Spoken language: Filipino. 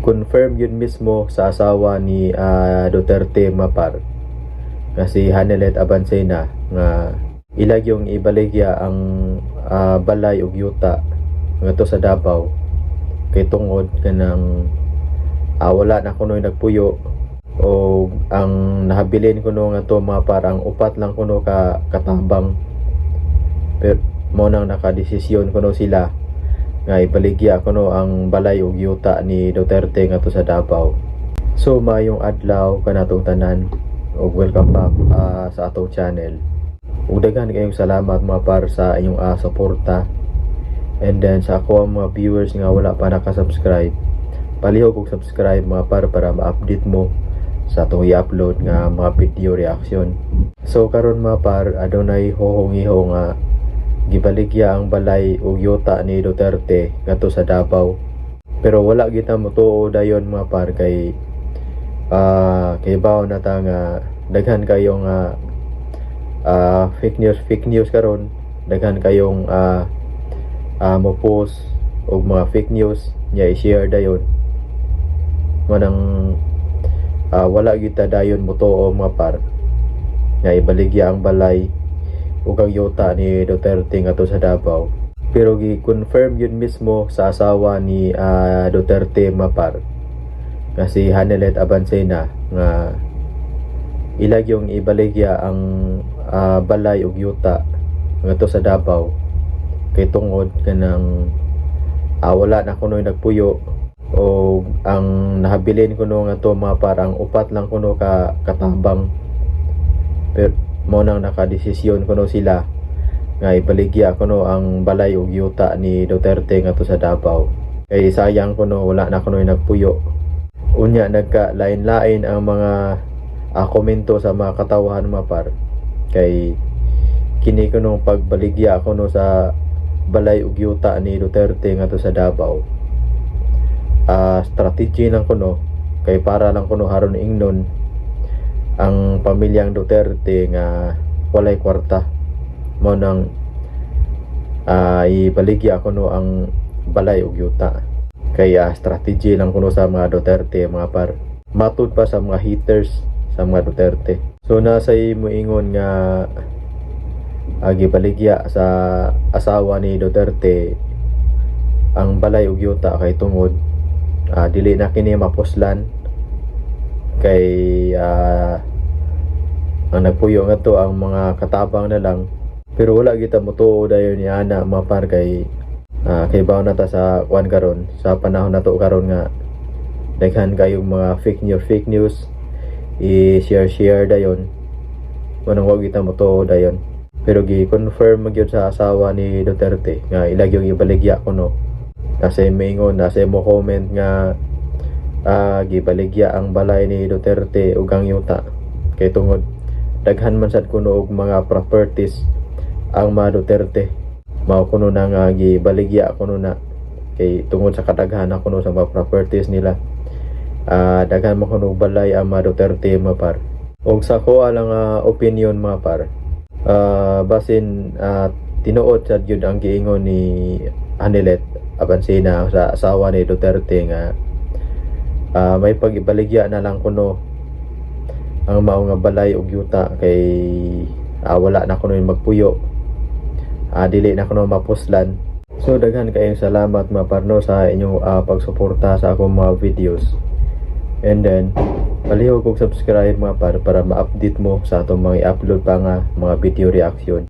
gi-confirm yun mismo sa asawa ni Duterte mapar nga si Hanelet Abansena nga ilag yung ibaligya ang balay ug yuta nga to sa Davao kay tungod kanang wala na kuno nagpuyo o ang nahabilin kuno nga to mga parang upat lang kuno ka katabang pero mo nang nakadesisyon kuno sila nga ibaligya kuno ang balay ug yuta ni Duterte nga to sa Davao. So mayong adlaw kanatong tanan ug welcome back sa atong channel. Ug daghan kayong salamat mga par sa inyong suporta. And then sa ako ang mga viewers nga wala pa naka-subscribe, palihog og subscribe mga par para ma-update mo sa atong i-upload nga mga video reaction. So karon mga par adunay hohong-iho nga gibaligya ang balay ug yuta ni Duterte ngadto sa Davao. Pero wala kita motuo dayon mga par kay bawo na ta nga daghan kayong fake news karon, daghan kayong mo post og mga fake news nya i-share dayon manang wala kita dayon motuo mga par nga ibaligya ang balay ug ang yuta ni Duterte ngadto sa Davao. Pero gi-confirm yun mismo sa asawa ni Duterte mapar nga si Hanelet Abansena nga ilag yung ibaligya ang balay ug yuta ngadto sa Davao kay tungod kanang wala na kuno nagpuyo o ang nahabilin kuno nga to mga parang upat lang kuno ka katabang pero mo nang nakadesisyon kuno sila nga ibaligya kuno ang balay ug yuta ni Duterte ngadto sa Davao kay sayang kuno wala na kuno nagpuyo. Unya nagka lain-lain ang mga komento sa mga katawahan mapar kay kini kuno pagbaligya kuno sa balay ug yuta ni Duterte ngadto sa Davao strategy lang kuno kay para lang kuno haron ingnon ang pamilyang Duterte nga walay kwarta mo nang ibaligya kuno ang balay ug yuta kay strategy lang kuno sa mga Duterte mga par matud pa sa mga haters sa mga Duterte. So nasa moingon nga gibaligya sa asawa ni Duterte ang balay ug yuta kay tungod dili na kini mapuslan kay ang nagpuyo nga to ang mga katabang na lang. Pero wala kita motuo dayon ni ana mga par kay bawo na ta sa kwan karon sa panahon na to karon nga daghan kayong mga fake news i-share dayon manang wag kita motuo dayon. Pero gi-confirm magyud sa asawa ni Duterte nga ilag yung ibaligya kuno kasi maingon nasa mo comment nga gibaligya ang balay ni Duterte ug ang yuta kay tungod daghan man sad kuno og mga properties ang mga Duterte mao kuno na nga gibaligya kuno na kay tungod sa kadaghan kuno sa mga properties nila daghan mo kuno balay ang mga Duterte mapar. Og sa ko lang opinion mapar basin tinuod sad gyud ang giingon ni Hanelet Abansena sa asawa ni Duterte nga may pagibaligya na lang kuno ang mao nga balay ug yuta kay wala na kuno magpuyo dili na kuno mapuslan. So daghan kayong salamat mga parno sa inyong pagsuporta sa akong mga videos. And then palihog og subscribe mga para ma-update mo sa atong mga i-upload pa nga mga video reaction.